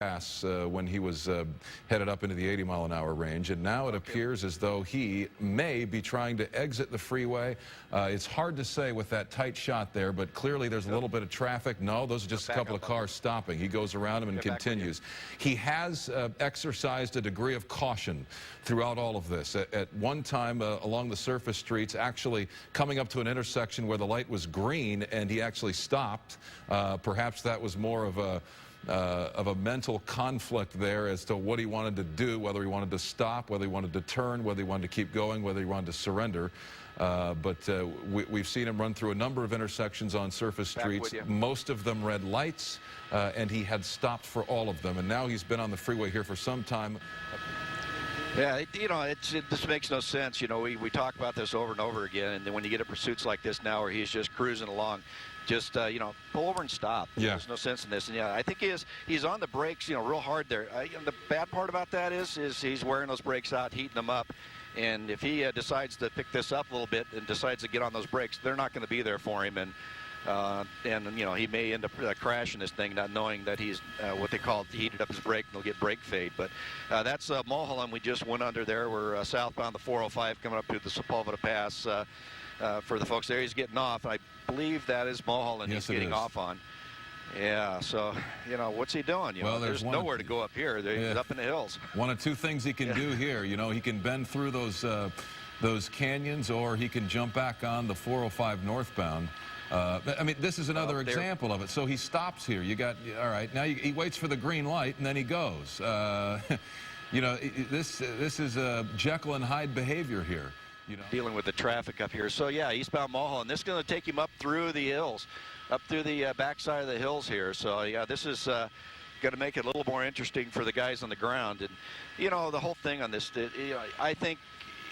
pass when he was headed up into the 80-mile-an-hour range, and now it appears as though he may be trying to exit the freeway. It's hard to say with that tight shot there, but clearly there's a little bit of traffic. No, those are just a couple of cars stopping. He goes around him and continues. He has exercised a degree of caution throughout all of this. At one time along the surface streets, actually coming up to an intersection where the light was green and he actually stopped. Perhaps that was more of a mental conflict there as to what he wanted to do, whether he wanted to stop, whether he wanted to turn, whether he wanted to keep going, whether he wanted to surrender. We've seen him run through a number of intersections on surface streets, most of them red lights, and he had stopped for all of them. And now he's been on the freeway here for some time. Yeah, you know, this makes no sense. You know, we talk about this over and over again, and then when you get at pursuits like this now where he's just cruising along, just, you know, pull over and stop. Yeah. There's no sense in this. And, yeah, I think he's on the brakes, you know, real hard there. The bad part about that is he's wearing those brakes out, heating them up. And if he decides to pick this up a little bit and decides to get on those brakes, they're not going to be there for him. And you know, he may end up crashing this thing, not knowing that he's what they call heated up his brake, and he'll get brake fade. But that's Mulholland. We just went under there. We're southbound the 405 coming up to the Sepulveda Pass. For the folks there, he's getting off. I believe that is Mulholland he's getting off on. Yeah, so, you know, what's he doing? You know, there's nowhere to go up here. He's up in the hills. One of two things he can do here. You know, he can bend through those canyons, or he can jump back on the 405 northbound. I mean, this is another example of it. So he stops here. You got, all right, now he waits for the green light, and then he goes. You know, this is Jekyll and Hyde behavior here. You know, dealing with the traffic up here. So, yeah, eastbound Mulholland. This is going to take him up through the hills, up through the backside of the hills here. So, yeah, this is going to make it a little more interesting for the guys on the ground. And, you know, the whole thing on this, you know, I think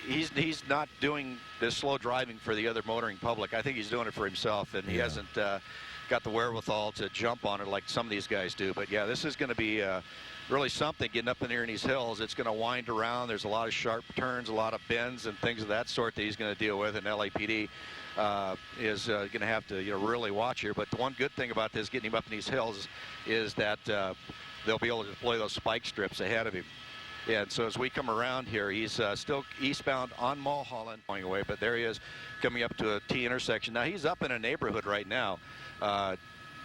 he's not doing this slow driving for the other motoring public. I think he's doing it for himself, and he hasn't got the wherewithal to jump on it like some of these guys do. But, yeah, this is going to be really something getting up in here in these hills. It's going to wind around. There's a lot of sharp turns, a lot of bends and things of that sort that he's going to deal with, and LAPD is going to have to, you know, really watch here. But the one good thing about this, getting him up in these hills, is that they'll be able to deploy those spike strips ahead of him. And so as we come around here, he's still eastbound on Mulholland going away, but there he is coming up to a T intersection. Now he's up in a neighborhood right now.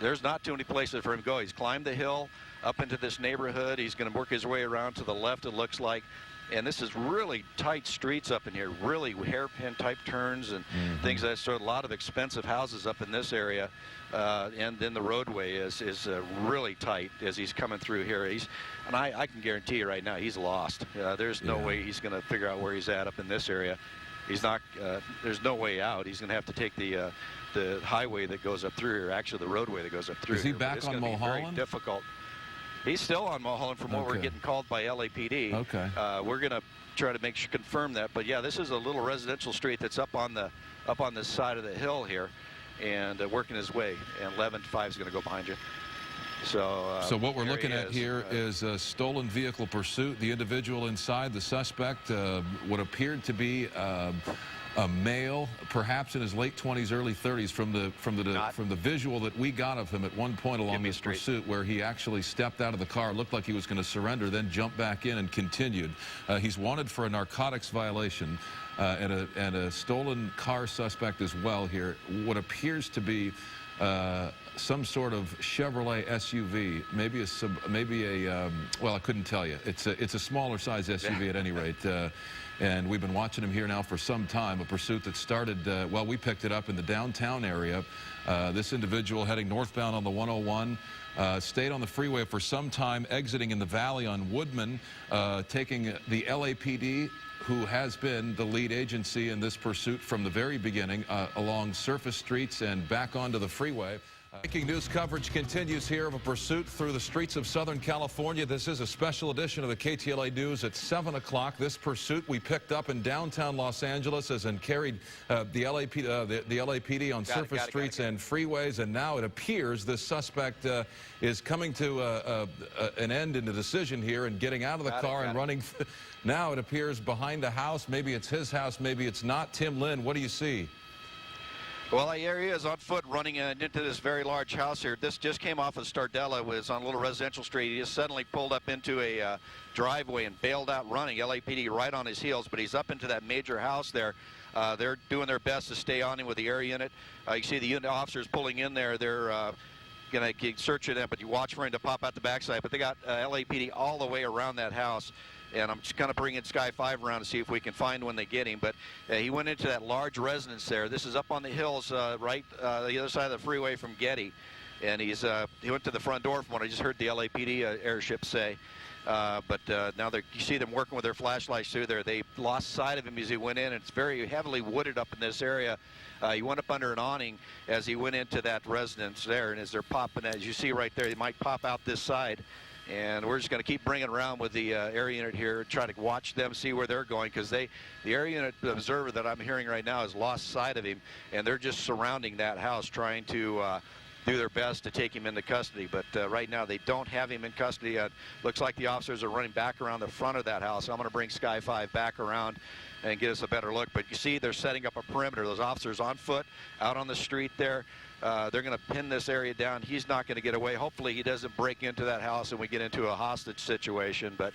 There's not too many places for him to go. He's climbed the hill up into this neighborhood. He's going to work his way around to the left, it looks like. And this is really tight streets up in here, really hairpin type turns and things of that sort. A lot of expensive houses up in this area. And then the roadway is really tight as he's coming through here. And I can guarantee you right now, he's lost. There's no way he's going to figure out where he's at up in this area. He's not, there's no way out. He's going to have to take the highway that goes up through here, actually the roadway that goes up through here. Is he back on Mulholland? Very difficult. He's still on Mulholland from what we're getting called by LAPD. Okay. We're going to try to confirm that. But yeah, this is a little residential street that's up on this side of the hill here, and working his way. And 11-5 is going to go behind you. So what we're looking at here is a stolen vehicle pursuit. The individual inside, the suspect, would appear to be a male, perhaps in his late 20s, early 30s, from the visual that we got of him at one point along this pursuit, where he actually stepped out of the car, looked like he was going to surrender, then jumped back in and continued. He's wanted for a narcotics violation and a stolen car suspect as well here. What appears to be some sort of Chevrolet SUV, maybe a well, I couldn't tell you. It's a smaller size SUV at any rate. And we've been watching him here now for some time, a pursuit that started, well, we picked it up in the downtown area. This individual heading northbound on the 101, stayed on the freeway for some time, exiting in the valley on Woodman, taking the LAPD, who has been the lead agency in this pursuit from the very beginning, along surface streets and back onto the freeway. Breaking news coverage continues here of a pursuit through the streets of Southern California. This is a special edition of the KTLA News at 7 o'clock. This pursuit we picked up in downtown Los Angeles and carried the LAPD on surface streets and freeways. And now it appears this suspect is coming to an end in the decision here and getting out of the car and running. Now it appears behind a house. Maybe it's his house. Maybe it's not. Tim Lynn, what do you see? Well, here he is on foot running into this very large house here. This just came off of Stardella, was on a little residential street. He just suddenly pulled up into a driveway and bailed out running. LAPD right on his heels, but he's up into that major house there. They're doing their best to stay on him with the air unit. You see the unit officers pulling in there. They're going to keep searching it, but you watch for him to pop out the backside. But they got LAPD all the way around that house. And I'm just kind of bringing Sky 5 around to see if we can find when they get him. But he went into that large residence there. This is up on the hills, right the other side of the freeway from Getty. And he went to the front door from what I just heard the LAPD airship say. But now you see them working with their flashlights through there. They lost sight of him as he went in. It's very heavily wooded up in this area. He went up under an awning as he went into that residence there. And as they're popping, as you see right there, they might pop out this side. And we're just going to keep bringing around with the air unit here, try to watch them, see where they're going, because the air unit observer that I'm hearing right now has lost sight of him, and they're just surrounding that house, trying to do their best to take him into custody. But right now they don't have him in custody yet. Looks like the officers are running back around the front of that house. I'm going to bring Sky 5 back around and get us a better look. But you see they're setting up a perimeter. Those officers on foot out on the street there. They're going to pin this area down. He's not going to get away. Hopefully he doesn't break into that house and we get into a hostage situation. But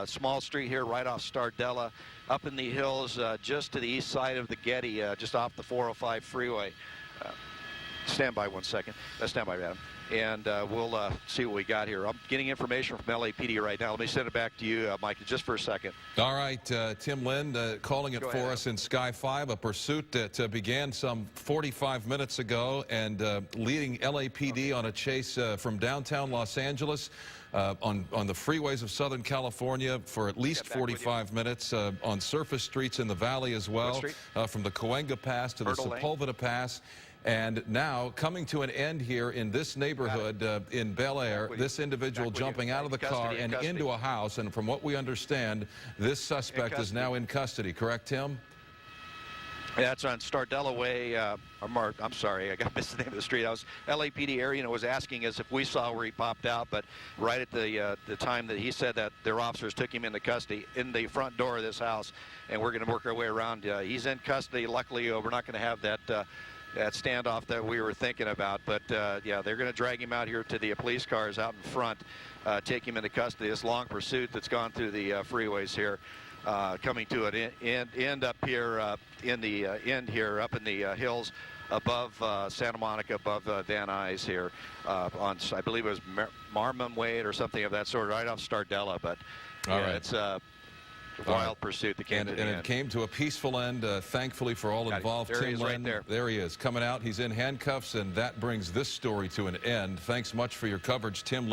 small street here right off Stardella, up in the hills just to the east side of the Getty, just off the 405 freeway. Stand by 1 second. Stand by, Adam. And we'll see what we got here. I'm getting information from LAPD right now. Let me send it back to you, Mike, just for a second. All right, Tim Lind calling it for us in Sky 5, a pursuit that began some 45 minutes ago and leading LAPD on a chase from downtown Los Angeles on the freeways of Southern California for at least 45 minutes, on surface streets in the valley as well, from the Cahuenga Pass to the Sepulveda Pass. And now, coming to an end here in this neighborhood in Bel Air, this individual jumping out of the car and into a house. And from what we understand, this suspect is now in custody. Correct, Tim? That's on Stardella Way. I'm sorry, I got missed the name of the street. LAPD area was asking us if we saw where he popped out, but right at the time that he said that, their officers took him into custody in the front door of this house, and we're going to work our way around. He's in custody. Luckily, we're not going to have that standoff that we were thinking about. But yeah, they're going to drag him out here to the police cars out in front, take him into custody. This long pursuit that's gone through the freeways here, coming to an end up here in the end here up in the hills above Santa Monica, above Van Nuys here on, I believe it was Marmon Wade or something of that sort, right off Stardella. But yeah, right. It's wild pursuit that came to the end. It came to a peaceful end, thankfully for all involved. There he is right there. There he is, coming out. He's in handcuffs, and that brings this story to an end. Thanks much for your coverage, Tim Lind.